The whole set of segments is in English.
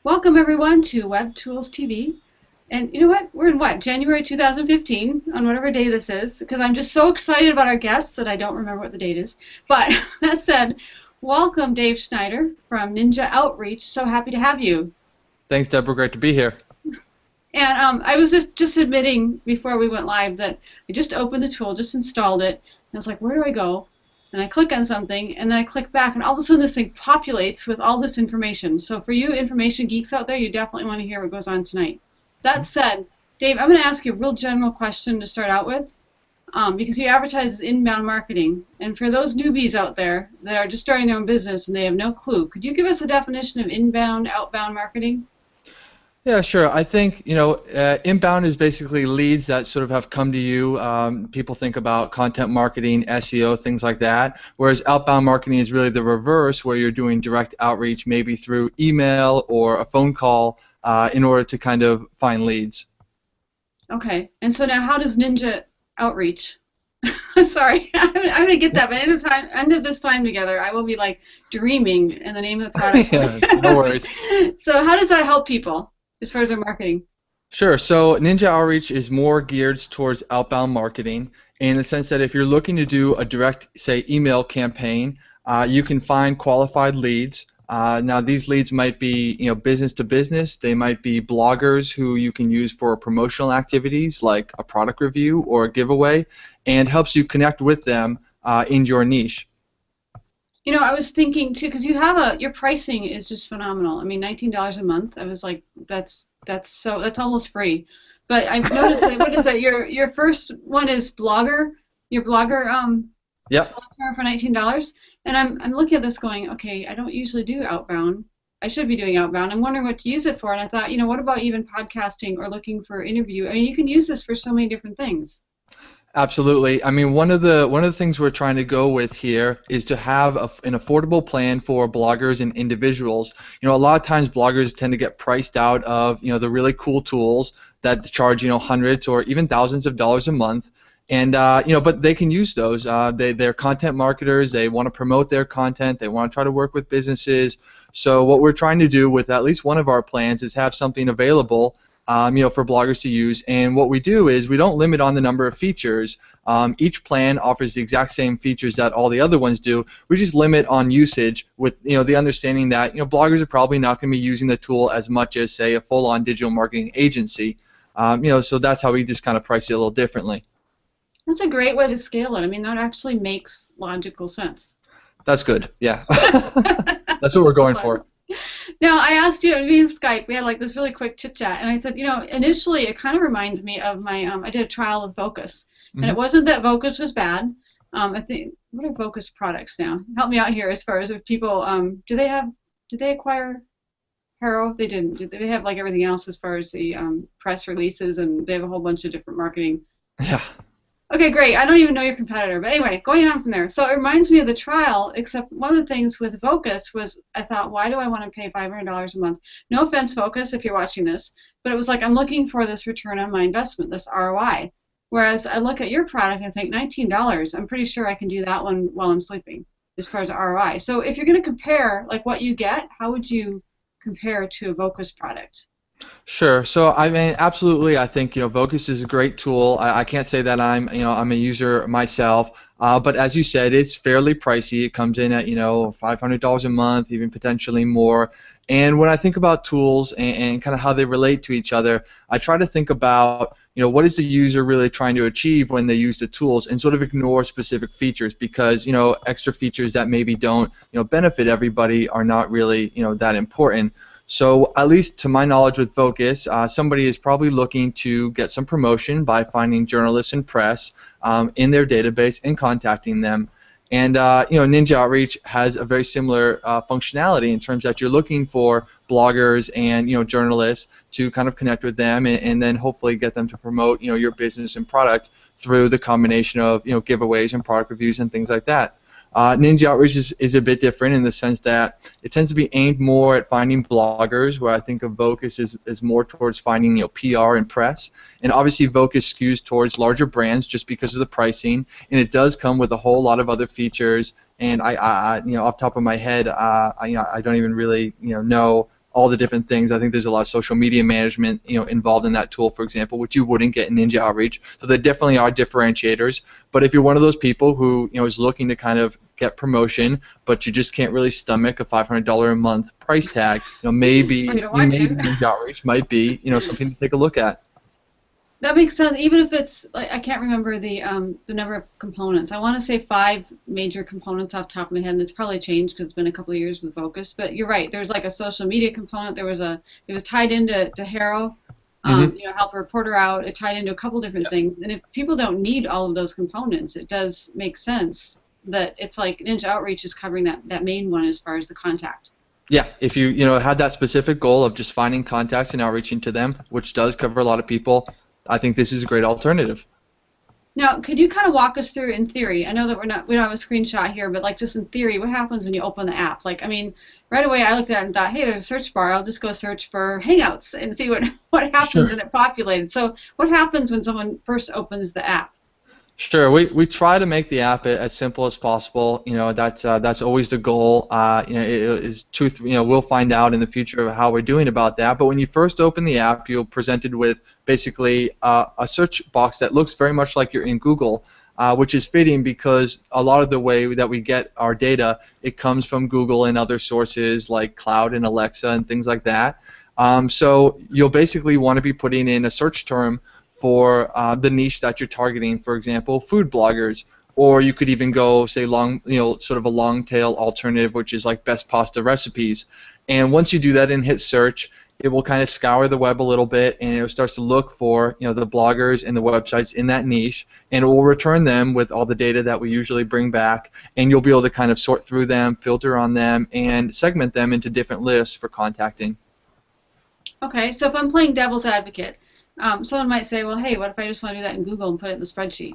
Welcome everyone to Web Tools TV. And you know what? We're in what? January 2015 on whatever day this is because I'm just so excited about our guests that I don't remember what the date is. But that said, welcome Dave Schneider from Ninja Outreach. So happy to have you. Thanks, Deborah. Great to be here. And I was just admitting before we went live that I just opened the tool, just installed it, and I was like, where do I go? And I click on something, and then I click back, and all of a sudden this thing populates with all this information. So for you information geeks out there, you definitely want to hear what goes on tonight. That said, Dave, I'm going to ask you a real general question to start out with, because you advertise as inbound marketing. And for those newbies out there that are just starting their own business and they have no clue, could you give us a definition of inbound, outbound marketing? Yeah, sure. I think, inbound is basically leads that sort of have come to you. People think about content marketing, SEO, things like that, whereas outbound marketing is really the reverse, where you're doing direct outreach, maybe through email or a phone call, in order to kind of find leads. Okay. And so now how does Ninja Outreach? Sorry, I'm gonna get that. But end of this time together, I will be like dreaming in the name of the product. Yeah, no worries. So how does that help people as far as their marketing? Sure. So Ninja Outreach is more geared towards outbound marketing in the sense that if you're looking to do a direct, say, email campaign, you can find qualified leads. Now these leads might be, business to business. They might be bloggers who you can use for promotional activities like a product review or a giveaway, and helps you connect with them in your niche. You know, I was thinking too, because you have your pricing is just phenomenal. I mean, $19 a month. I was like, that's almost free. But I've noticed that what is that? Your first one is Blogger. Your Blogger Yep. software for $19. And I'm looking at this going, okay, I don't usually do outbound. I should be doing outbound. I'm wondering what to use it for. And I thought, what about even podcasting or looking for interview? I mean, you can use this for so many different things. Absolutely. I mean, one of the things we're trying to go with here is to have an affordable plan for bloggers and individuals. A lot of times bloggers tend to get priced out of, the really cool tools that charge, hundreds or even thousands of dollars a month. And but they can use those. They're content marketers. They want to promote their content. They want to try to work with businesses. So what we're trying to do with at least one of our plans is have something available, for bloggers to use. And what we do is we don't limit on the number of features. Each plan offers the exact same features that all the other ones do. We just limit on usage with the understanding that bloggers are probably not going to be using the tool as much as, say, a full-on digital marketing agency. So that's how we just kind of price it a little differently. That's a great way to scale it. I mean, that actually makes logical sense. That's good. Yeah. That's what we're going for. Now, I asked you, via Skype, we had like this really quick chit chat, and I said, initially it kind of reminds me of my, I did a trial with Vocus, and it wasn't that Vocus was bad. I think, what are Vocus products now? Help me out here as far as if people, did they acquire Haro? They didn't. Did they have like everything else as far as the press releases, and they have a whole bunch of different marketing? Yeah. Okay, great. I don't even know your competitor. But anyway, going on from there. So it reminds me of the trial, except one of the things with Vocus was I thought, why do I want to pay $500 a month? No offense, Vocus, if you're watching this, but it was like I'm looking for this return on my investment, this ROI. Whereas I look at your product and I think $19, I'm pretty sure I can do that one while I'm sleeping as far as ROI. So if you're going to compare like what you get, how would you compare to a Vocus product? Sure. So I mean, absolutely. I think Vocus is a great tool. I can't say that I'm a user myself, but as you said, it's fairly pricey. It comes in at $500 a month, even potentially more. And when I think about tools and kind of how they relate to each other, I try to think about what is the user really trying to achieve when they use the tools, and sort of ignore specific features because extra features that maybe don't benefit everybody are not really that important. So at least to my knowledge with Vocus, somebody is probably looking to get some promotion by finding journalists and press in their database and contacting them. And Ninja Outreach has a very similar functionality in terms that you're looking for bloggers and journalists to kind of connect with them and then hopefully get them to promote your business and product through the combination of giveaways and product reviews and things like that. Ninja Outreach is a bit different in the sense that it tends to be aimed more at finding bloggers, where I think of Vocus is more towards finding PR and press. And obviously Vocus skews towards larger brands just because of the pricing, and it does come with a whole lot of other features. And I off the top of my head, I don't even really know all the different things. I think there's a lot of social media management, involved in that tool, for example, which you wouldn't get in Ninja Outreach. So there definitely are differentiators. But if you're one of those people who, is looking to kind of get promotion, but you just can't really stomach a $500 a month price tag, maybe Or you don't want to. Ninja Outreach might be, something to take a look at. That makes sense. Even if it's like I can't remember the number of components. I want to say 5 major components off the top of my head, and it's probably changed because it's been a couple of years with Focus. But you're right. There's like a social media component. It was tied into Haro, help a reporter out. It tied into a couple different things. And if people don't need all of those components, it does make sense that it's like Ninja Outreach is covering that main one as far as the contact. Yeah, if you had that specific goal of just finding contacts and outreaching to them, which does cover a lot of people, I think this is a great alternative. Now, could you kind of walk us through in theory? I know that we don't have a screenshot here, but like just in theory, what happens when you open the app? Like, I mean, right away I looked at it and thought, hey, there's a search bar. I'll just go search for Hangouts and see what happens, Sure. and it populated. So what happens when someone first opens the app? Sure, we try to make the app as simple as possible. That's always the goal. We'll find out in the future of how we're doing about that. But when you first open the app, you're presented with basically a search box that looks very much like you're in Google, which is fitting because a lot of the way that we get our data, it comes from Google and other sources like Cloud and Alexa and things like that. So you'll basically want to be putting in a search term for the niche that you're targeting, for example, food bloggers, or you could even go, say, sort of a long tail alternative, which is like best pasta recipes. And once you do that and hit search, it will kind of scour the web a little bit, and it starts to look for the bloggers and the websites in that niche, and it will return them with all the data that we usually bring back, and you'll be able to kind of sort through them, filter on them, and segment them into different lists for contacting. Okay, so if I'm playing devil's advocate, someone might say, well, hey, what if I just want to do that in Google and put it in the spreadsheet?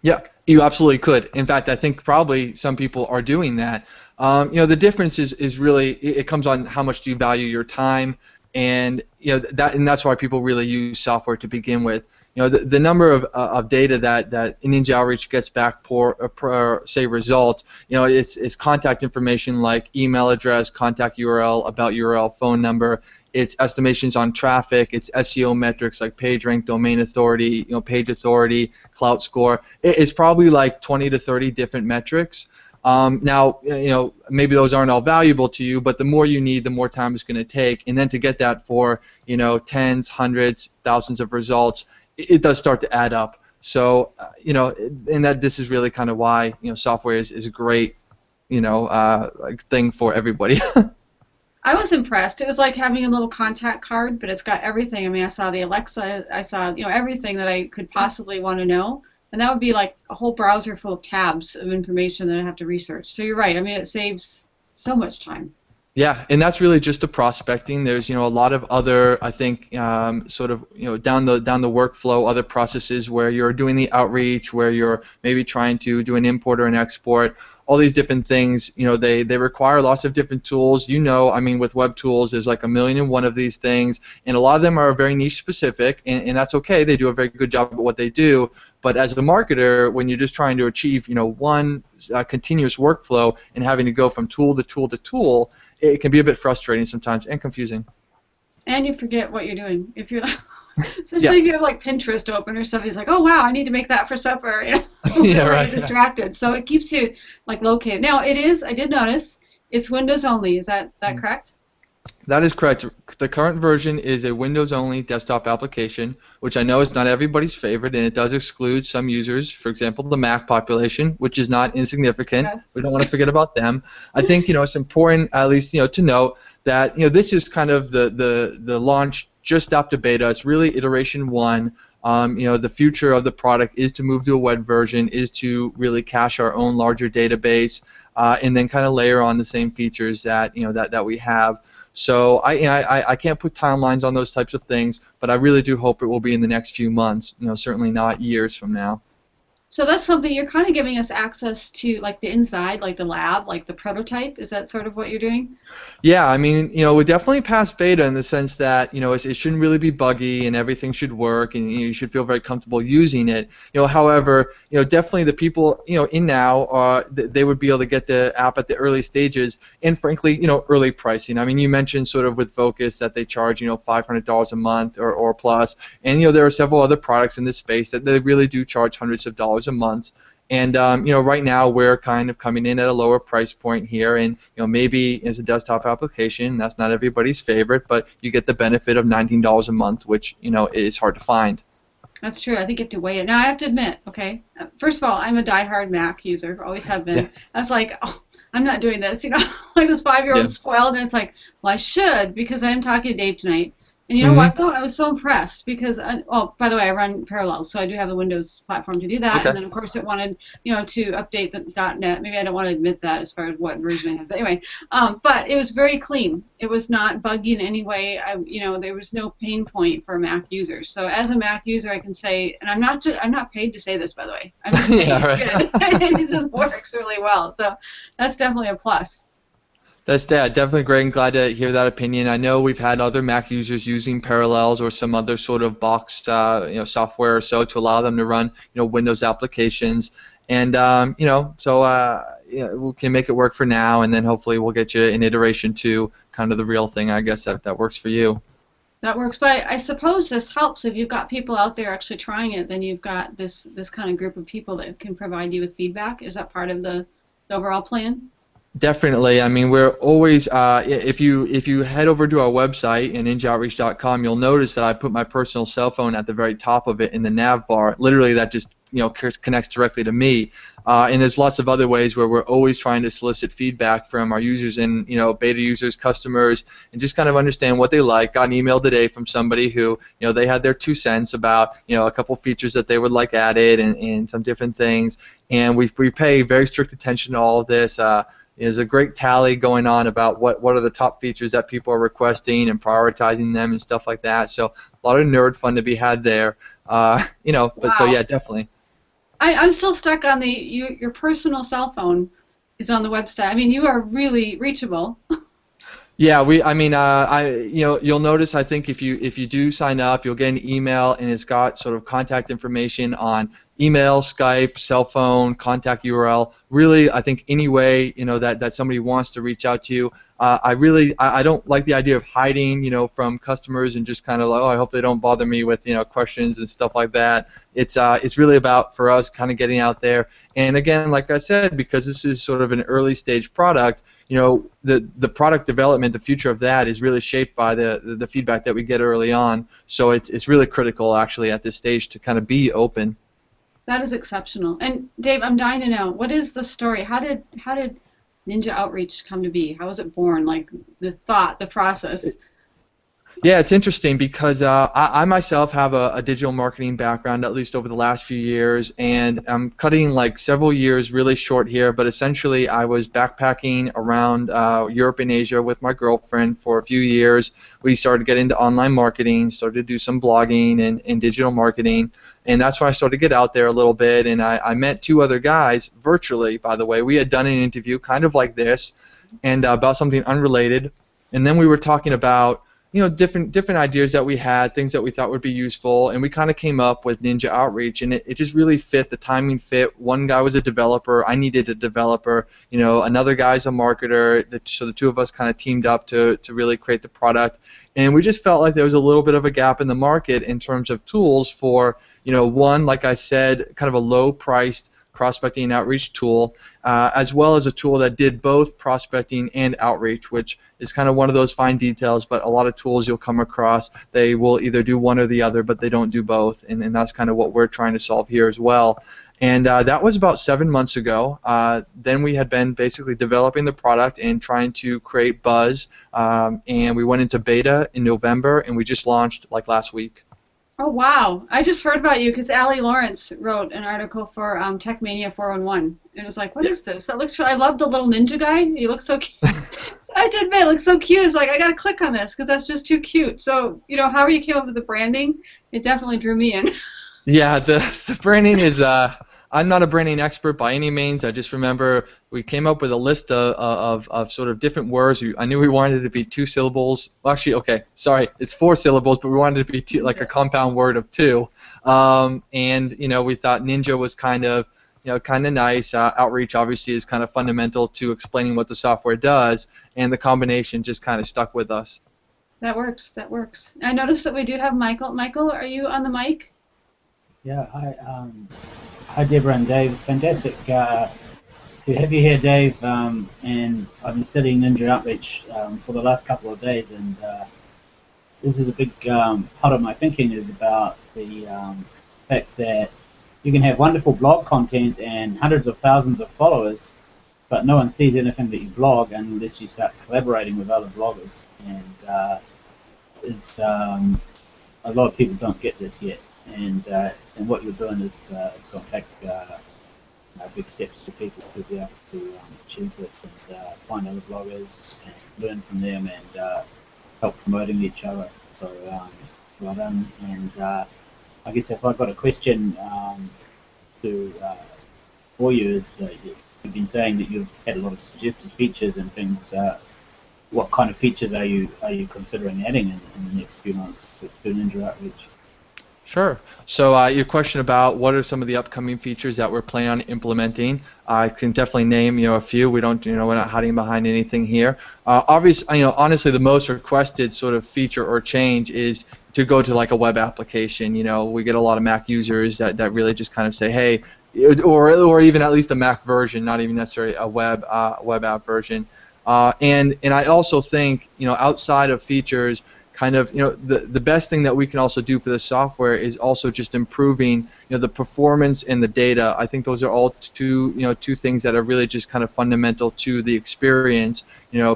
Yeah, you absolutely could. In fact, I think probably some people are doing that. The difference is really it comes on how much do you value your time, and that's why people really use software to begin with. The number of data that Ninja Outreach gets back per say result, it's contact information like email address, contact URL, about URL, phone number. It's estimations on traffic. It's SEO metrics like page rank, domain authority, page authority, clout score. It's probably like 20 to 30 different metrics. Now, maybe those aren't all valuable to you, but the more you need, the more time it's going to take. And then to get that for, tens, hundreds, thousands of results, it does start to add up. So, and this is really kind of why, software is a great, thing for everybody. I was impressed. It was like having a little contact card, but it's got everything. I mean, I saw the Alexa, I saw, everything that I could possibly want to know. And that would be like a whole browser full of tabs of information that I have to research. So you're right. I mean, it saves so much time. Yeah, and that's really just the prospecting. There's a lot of other, I think, sort of down the workflow, other processes where you're doing the outreach, where you're maybe trying to do an import or an export. All these different things, they require lots of different tools. I mean, with web tools, there's like 1,000,001 of these things, and a lot of them are very niche specific, and that's okay. They do a very good job at what they do. But as a marketer, when you're just trying to achieve, one continuous workflow and having to go from tool to tool to tool, it can be a bit frustrating sometimes and confusing. And you forget what you're doing if you're. Especially if you have like Pinterest open or something, it's like, oh wow, I need to make that for supper. Yeah, right. You're distracted, so it keeps you like located. Now it is. I did notice it's Windows only. Is that correct? That is correct. The current version is a Windows-only desktop application, which I know is not everybody's favorite, and it does exclude some users. For example, the Mac population, which is not insignificant. Okay. We don't want to forget about them. I think it's important, at least to note that this is kind of the launch just after beta. It's really iteration 1. The future of the product is to move to a web version, is to really cache our own larger database, and then kind of layer on the same features that that we have. So I can't put timelines on those types of things, but I really do hope it will be in the next few months. Certainly not years from now. So that's something you're kind of giving us access to, like the inside, like the lab, like the prototype. Is that sort of what you're doing? Yeah, I mean, we're definitely past beta in the sense that, it shouldn't really be buggy and everything should work and you should feel very comfortable using it. However, definitely the people, in now, they would be able to get the app at the early stages and frankly, early pricing. I mean, you mentioned sort of with Focus that they charge, $500 a month or plus, and, there are several other products in this space that they really do charge hundreds of dollars a month. And right now we're kind of coming in at a lower price point here, and maybe as a desktop application, that's not everybody's favorite, but you get the benefit of $19 a month, which is hard to find. That's true. I think you have to weigh it. Now, I have to admit, okay, first of all, I'm a diehard Mac user, always have been. Yeah. I was like, oh, I'm not doing this, like this 5-year-old Yeah. spoiled, and it's like, well, I should because I am talking to Dave tonight. And you know Hmm. what, though? I was so impressed because, oh, by the way, I run Parallels, so I do have the Windows platform to do that. Okay. And then, of course, it wanted, to update the .NET. Maybe I don't want to admit that as far as what version I have. But anyway, but it was very clean. It was not buggy in any way. There was no pain point for a Mac user. So as a Mac user, I can say, and I'm not paid to say this, by the way. I'm just saying Yeah, it's right. good. It just works really well. So that's definitely a plus. That's definitely great and glad to hear that opinion. I know we've had other Mac users using Parallels or some other sort of boxed software or so to allow them to run Windows applications, and we can make it work for now, and then hopefully we'll get you in iteration 2, kind of the real thing. I guess that works for you. That works, but I suppose this helps if you've got people out there actually trying it. Then you've got this kind of group of people that can provide you with feedback. Is that part of the overall plan? Definitely. I mean, we're always if you head over to our website ninjaoutreach.com, you'll notice that I put my personal cell phone at the very top of it in the nav bar. Literally, that just connects directly to me. And there's lots of other ways where we're always trying to solicit feedback from our users and beta users, customers, and just kind of understand what they like. Got an email today from somebody who they had their 2 cents about a couple features that they would like added and some different things. And we pay very strict attention to all of this. There's a great tally going on about what are the top features that people are requesting and prioritizing them and stuff like that. So a lot of nerd fun to be had there. But so Wow. yeah, definitely. I'm still stuck on your personal cell phone is on the website. I mean, you are really reachable. Yeah, I mean, you'll notice. I think if you do sign up, you'll get an email, and it's got sort of contact information on email, Skype, cell phone, contact URL. Really, I think any way that somebody wants to reach out to you. I don't like the idea of hiding from customers and just kind of like, oh, I hope they don't bother me with questions and stuff like that. It's really about for us kind of getting out there. And again, like I said, because this is sort of an early stage product. The product development, the future of that is really shaped by the feedback that we get early on. So it's really critical actually at this stage to kind of be open. That is exceptional. And Dave, I'm dying to know, what is the story? How did Ninja Outreach come to be? How was it born? Like the thought, the process. Yeah, it's interesting because I myself have a digital marketing background, at least over the last few years, and I'm cutting like several years really short here, but essentially I was backpacking around Europe and Asia with my girlfriend for a few years. We started getting into online marketing, started to do some blogging and digital marketing, and that's when I started to get out there a little bit, and I met 2 other guys virtually, by the way. We had done an interview kind of like this and about something unrelated, and then we were talking about different ideas that we had, things that we thought would be useful, and we kind of came up with Ninja Outreach, and it just really fit. The timing fit. One guy was a developer. I needed a developer. Another guy's a marketer. So the 2 of us kind of teamed up to really create the product, and we just felt like there was a little bit of a gap in the market in terms of tools for one, like I said, kind of a low-priced prospecting and outreach tool, as well as a tool that did both prospecting and outreach, which is kind of one of those fine details, but a lot of tools you'll come across, they will either do one or the other, but they don't do both, and that's kind of what we're trying to solve here as well. And that was about 7 months ago. Then we had been basically developing the product and trying to create buzz, and we went into beta in November, and we just launched like last week. Oh, wow. I just heard about you because Allie Lawrence wrote an article for Techmania 411. And it was like, what is this? That looks. I love the little ninja guy. He looks so cute. So I did admit, it looks so cute. It's like, I got to click on this because that's just too cute. So, however you came up with the branding, it definitely drew me in. Yeah, the branding is I'm not a branding expert by any means. I just remember we came up with a list of sort of different words. I knew we wanted it to be 2 syllables. Well, actually, okay, sorry, it's 4 syllables, but we wanted it to be two, like a compound word of 2. And we thought ninja was kind of nice. Outreach obviously is kind of fundamental to explaining what the software does, and the combination just kind of stuck with us. That works. That works. I noticed that we do have Michael. Michael, are you on the mic? Yeah. Hi, Deborah and Dave. It's fantastic to have you here, Dave. And I've been studying Ninja Outreach for the last couple of days, and this is a big part of my thinking is about the fact that you can have wonderful blog content and hundreds of thousands of followers, but no one sees anything that you blog unless you start collaborating with other bloggers. And a lot of people don't get this yet. And what you're doing is going to take big steps for people to be able to achieve this and find other bloggers and learn from them and help promoting each other. So well done. And I guess if I've got a question for you is you've been saying that you've had a lot of suggested features and things. What kind of features are you considering adding in the next few months to Ninja Outreach? Sure. So your question about what are some of the upcoming features that we're planning on implementing, I can definitely name a few. We don't, we're not hiding behind anything here. Obviously, honestly, the most requested sort of feature or change is to go to like a web application. We get a lot of Mac users that really just kind of say, hey, or even at least a Mac version, not even necessarily a web app version. And I also think, outside of features, kind of, the best thing that we can also do for the software is also just improving, the performance and the data. I think those are all two things that are really just kind of fundamental to the experience.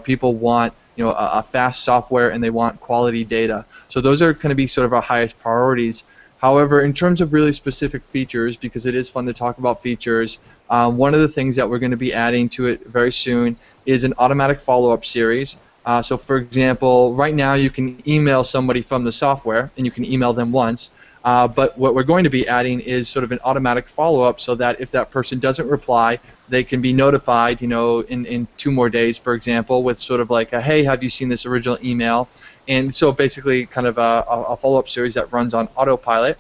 People want, a fast software and they want quality data. So those are going to be sort of our highest priorities. However, in terms of really specific features, because it is fun to talk about features, one of the things that we're going to be adding to it very soon is an automatic follow-up series. So for example, right now you can email somebody from the software and you can email them once, but what we're going to be adding is sort of an automatic follow-up so that if that person doesn't reply, they can be notified, in 2 more days, for example, with sort of like a, hey, have you seen this original email? And so basically kind of a follow-up series that runs on autopilot.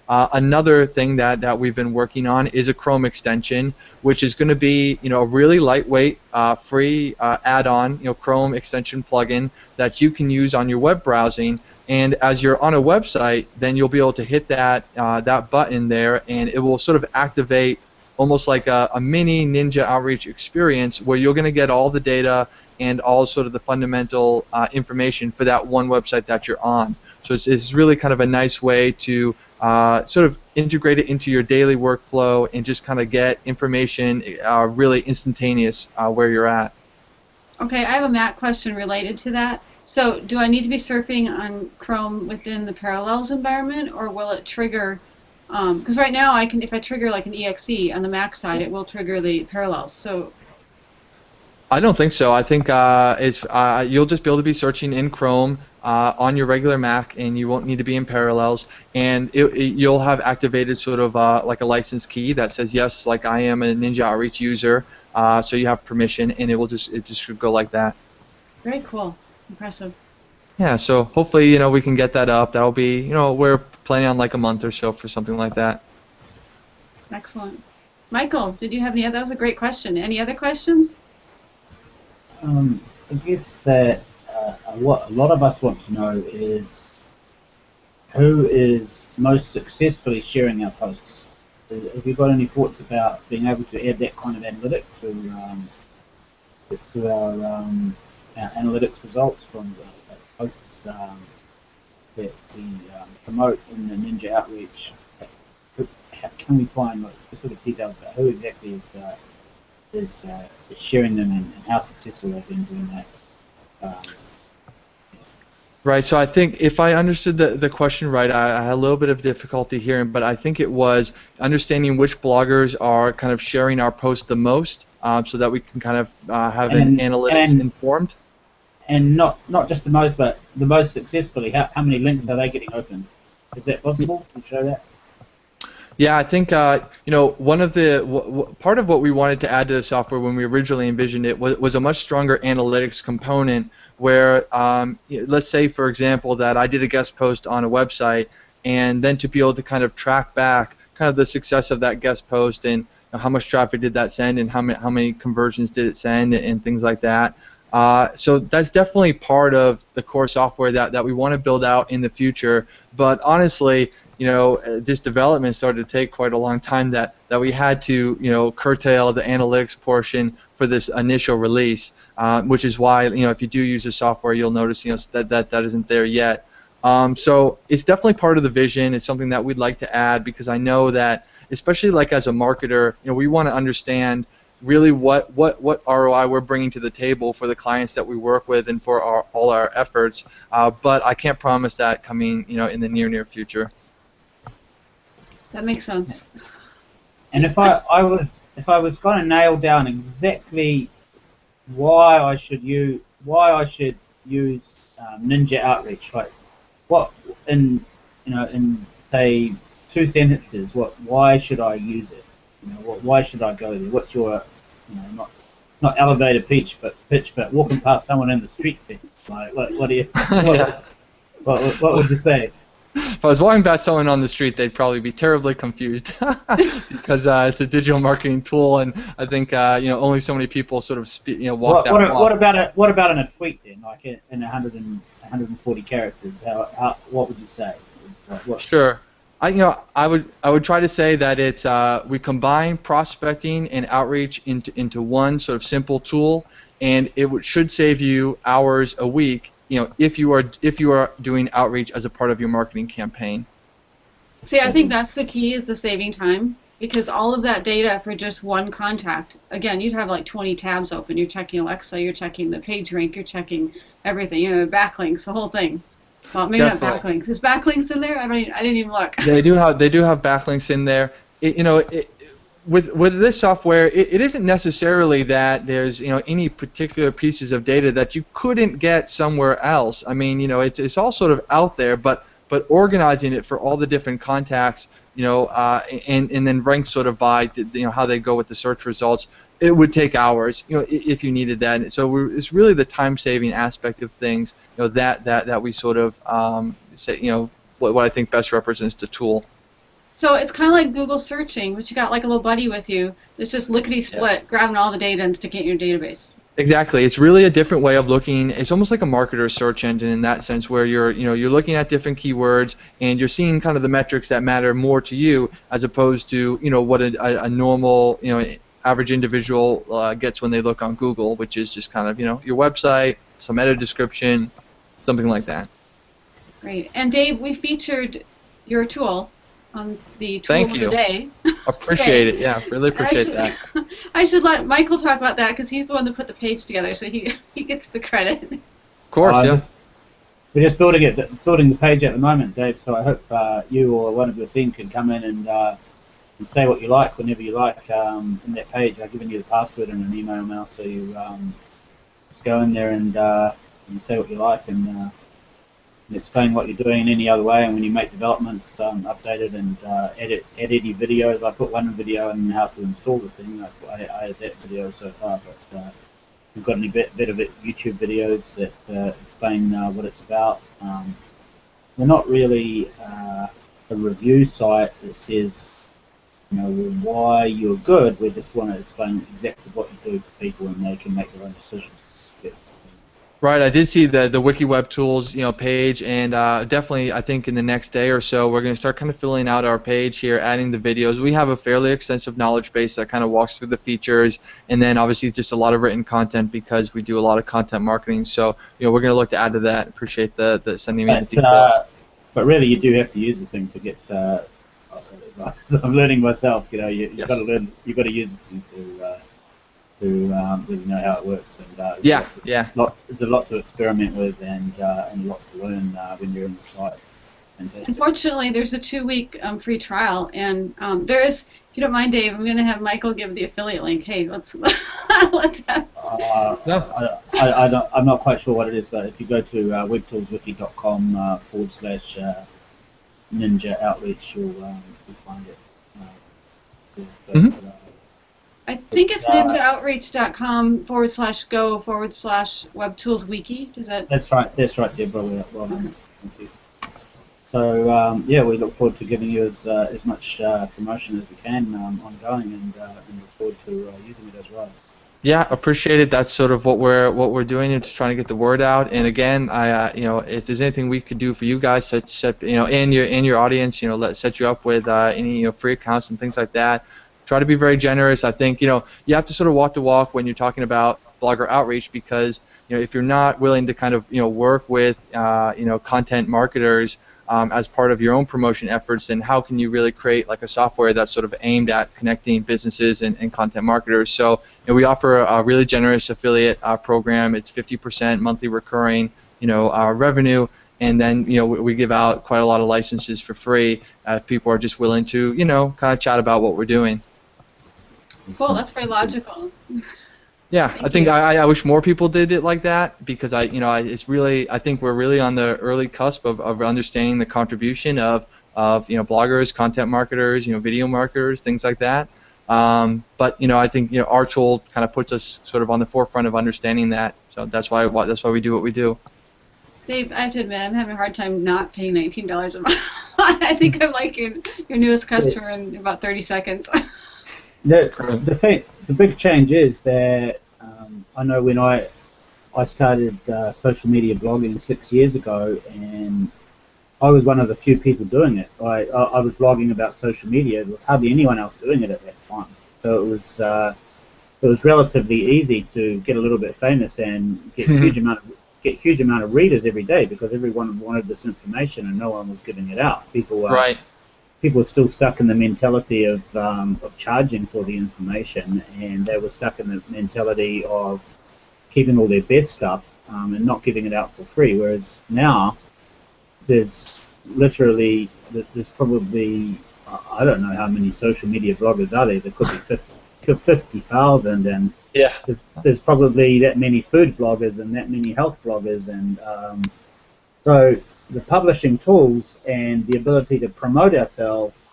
Another thing that we've been working on is a Chrome extension, which is going to be a really lightweight, free add-on, Chrome extension plugin that you can use on your web browsing. And as you're on a website, then you'll be able to hit that button there, and it will sort of activate almost like a mini Ninja Outreach experience where you're going to get all the data and all sort of the fundamental information for that one website that you're on. So it's really kind of a nice way to sort of integrate it into your daily workflow and just kind of get information really instantaneous where you're at. Okay, I have a Mac question related to that. So do I need to be surfing on Chrome within the Parallels environment, or will it trigger, because right now if I trigger like an exe on the Mac side, it will trigger the Parallels. So I don't think so. I think you'll just be able to be searching in Chrome on your regular Mac, and you won't need to be in Parallels. And you'll have activated sort of like a license key that says, yes, like I am a Ninja Outreach user, so you have permission, and it just should go like that. Very cool. Impressive. Yeah, so hopefully we can get that up. That'll be we're planning on like a month or so for something like that. Excellent. Michael, did you have any other? That was a great question. Any other questions? I guess that what a lot of us want to know is who is most successfully sharing our posts. Have you got any thoughts about being able to add that kind of analytics to our analytics results from the posts that we promote in the Ninja Outreach? How can we find like specific details about who exactly is sharing them and how successful they've been doing that? Right, so I think if I understood the question right, I had a little bit of difficulty hearing, but I think it was understanding which bloggers are kind of sharing our post the most, so that we can kind of have an analytics informed. And not just the most, but the most successfully. How many links are they getting opened? Is that possible to show that? Yeah, I think one of the part of what we wanted to add to the software when we originally envisioned it was a much stronger analytics component. Where let's say, for example, that I did a guest post on a website, and then to be able to kind of track back kind of the success of that guest post and how much traffic did that send and how many conversions did it send and things like that. So that's definitely part of the core software that we want to build out in the future. But honestly, this development started to take quite a long time that we had to, curtail the analytics portion for this initial release, which is why, if you do use the software, you'll notice, that isn't there yet. So it's definitely part of the vision. It's something that we'd like to add because I know that, especially like as a marketer, we want to understand really what ROI we're bringing to the table for the clients that we work with and for all our efforts. But I can't promise that coming, in the near future. That makes sense. And if I was going to nail down exactly why I should use Ninja Outreach, like what in say 2 sentences, why should I use it? Why should I go there? What's your not elevator pitch, but walking past someone in the street thing. Like what do you what would you say? If I was walking past someone on the street, they'd probably be terribly confused because it's a digital marketing tool, and I think only so many people sort of walk that walk. What about in a tweet then, like in 140 characters? What would you say? Sure. I would try to say that it's we combine prospecting and outreach into one sort of simple tool, and it should save you hours a week. If you are doing outreach as a part of your marketing campaign. See, I think that's the key, is the saving time, because all of that data for just one contact, again, you'd have like 20 tabs open. You're checking Alexa, you're checking the page rank, you're checking everything, the backlinks, the whole thing. Well, maybe Definitely. Not backlinks. Is backlinks in there? I didn't even look. They do have backlinks in there. With this software, it isn't necessarily that there's any particular pieces of data that you couldn't get somewhere else. I mean, it's all sort of out there, but organizing it for all the different contacts, and then ranked sort of by how they go with the search results, it would take hours, if you needed that. And so it's really the time-saving aspect of things, that we sort of say, what I think best represents the tool. So it's kind of like Google searching, but you got like a little buddy with you that's just lickety-split, grabbing all the data and sticking it in your database. Exactly. It's really a different way of looking. It's almost like a marketer's search engine in that sense, where you're looking at different keywords and you're seeing kind of the metrics that matter more to you, as opposed to what a normal average individual gets when they look on Google, which is just kind of your website, some meta description, something like that. Great. And Dave, we featured your tool on the tool Thank of you. the day. Appreciate it. Yeah, really appreciate that. I should let Michael talk about that because he's the one that put the page together, so he gets the credit. Of course, yeah. We're just building the page at the moment, Dave. So I hope you or one of your team can come in and say what you like whenever you like in that page. I've given you the password and an email now, so you just go in there and say what you like and explain what you're doing in any other way. And when you make developments, update it and edit any videos. I put one video on how to install the thing. I added that video so far, but if you've got any better YouTube videos that explain what it's about. We're not really a review site that says why you're good. We just want to explain exactly what you do to people and they can make their own decisions. Right, I did see the WikiWeb Tools page, and definitely I think in the next day or so we're going to start kind of filling out our page here, adding the videos. We have a fairly extensive knowledge base that kind of walks through the features, and then obviously just a lot of written content because we do a lot of content marketing. So we're going to look to add to that. Appreciate the sending me the details. But really, you do have to use the thing to get. I'm learning myself. You've got to learn. You've got to use the thing to really know how it works. And there's a lot to experiment with and a lot to learn when you're in the site. Unfortunately, there's a 2-week free trial, and there is. If you don't mind, Dave, I'm going to have Michael give the affiliate link. Hey, let's have. I'm not quite sure what it is, but if you go to webtoolswiki.com /Ninja Outreach, you'll find it. Mhm. I think it's ninjaoutreach.com/go/webtoolswiki. Does that? That's right, Deborah. Well Okay. done. Thank you. So yeah, we look forward to giving you as much promotion as we can ongoing, and look forward to using it as well. Yeah, appreciate it. That's sort of what we're doing. It's just trying to get the word out. And again, if there's anything we could do for you guys, and your audience, let set you up with any free accounts and things like that. Try to be very generous. I think you have to sort of walk the walk when you're talking about blogger outreach, because if you're not willing to kind of work with content marketers as part of your own promotion efforts, then how can you really create like a software that's sort of aimed at connecting businesses and content marketers? So we offer a really generous affiliate program. It's 50% monthly recurring revenue, and then we give out quite a lot of licenses for free if people are just willing to kind of chat about what we're doing. Cool. That's very logical. Yeah, Thank I think you. I wish more people did it like that, because it's really, I think we're really on the early cusp of understanding the contribution of bloggers, content marketers, video marketers, things like that. But I think our tool kind of puts us sort of on the forefront of understanding that. So that's why we do what we do. Dave, I have to admit, I'm having a hard time not paying $19 a month. I think I'm like your newest customer in about 30 seconds. The big change is that I know when I started social media blogging 6 years ago, and I was one of the few people doing it. I was blogging about social media. There was hardly anyone else doing it at that time. So it was relatively easy to get a little bit famous and get huge amount of readers every day, because everyone wanted this information and no one was giving it out. People are still stuck in the mentality of charging for the information, and they were stuck in the mentality of keeping all their best stuff and not giving it out for free. Whereas now, there's probably, I don't know how many social media bloggers are there. There could be 50,000, and there's probably that many food bloggers and that many health bloggers, and so the publishing tools and the ability to promote ourselves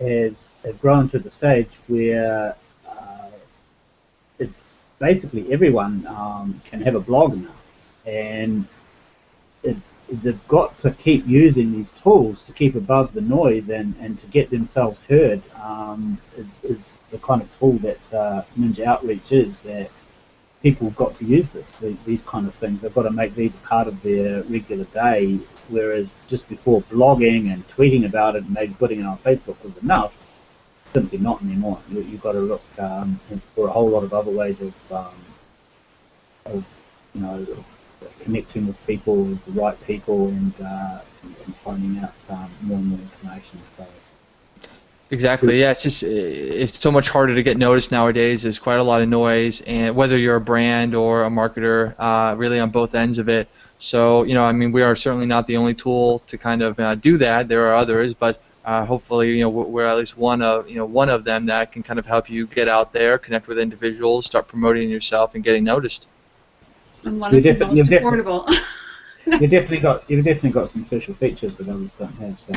have grown to the stage where basically everyone can have a blog now, and they've got to keep using these tools to keep above the noise and to get themselves heard. Is the kind of tool that Ninja Outreach is, that people have got to use these kind of things. They've got to make these a part of their regular day, whereas just before, blogging and tweeting about it and maybe putting it on Facebook was enough. Simply not anymore. You've got to look for a whole lot of other ways of connecting with people, with the right people, and finding out more and more information. So, exactly. Yeah, it's so much harder to get noticed nowadays. There's quite a lot of noise, and whether you're a brand or a marketer, really on both ends of it. So we are certainly not the only tool to kind of do that. There are others, but hopefully we're at least one of them that can kind of help you get out there, connect with individuals, start promoting yourself, and getting noticed. And one of the most affordable. You've definitely got some special features that others don't have. So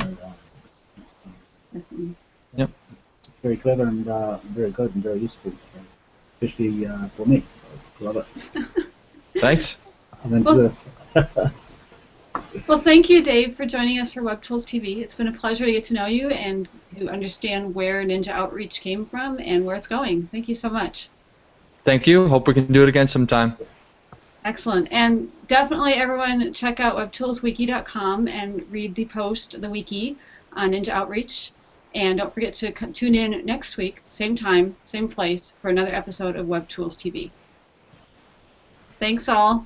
yep, it's very clever and very good and very useful, especially for me. I love it. Thanks. I'm into this. Well, thank you, Dave, for joining us for WebTools TV. It's been a pleasure to get to know you and to understand where Ninja Outreach came from and where it's going. Thank you so much. Thank you. Hope we can do it again sometime. Excellent. And definitely, everyone, check out webtoolswiki.com and read the post, the wiki, on Ninja Outreach. And don't forget to tune in next week, same time, same place, for another episode of WebTools TV. Thanks all.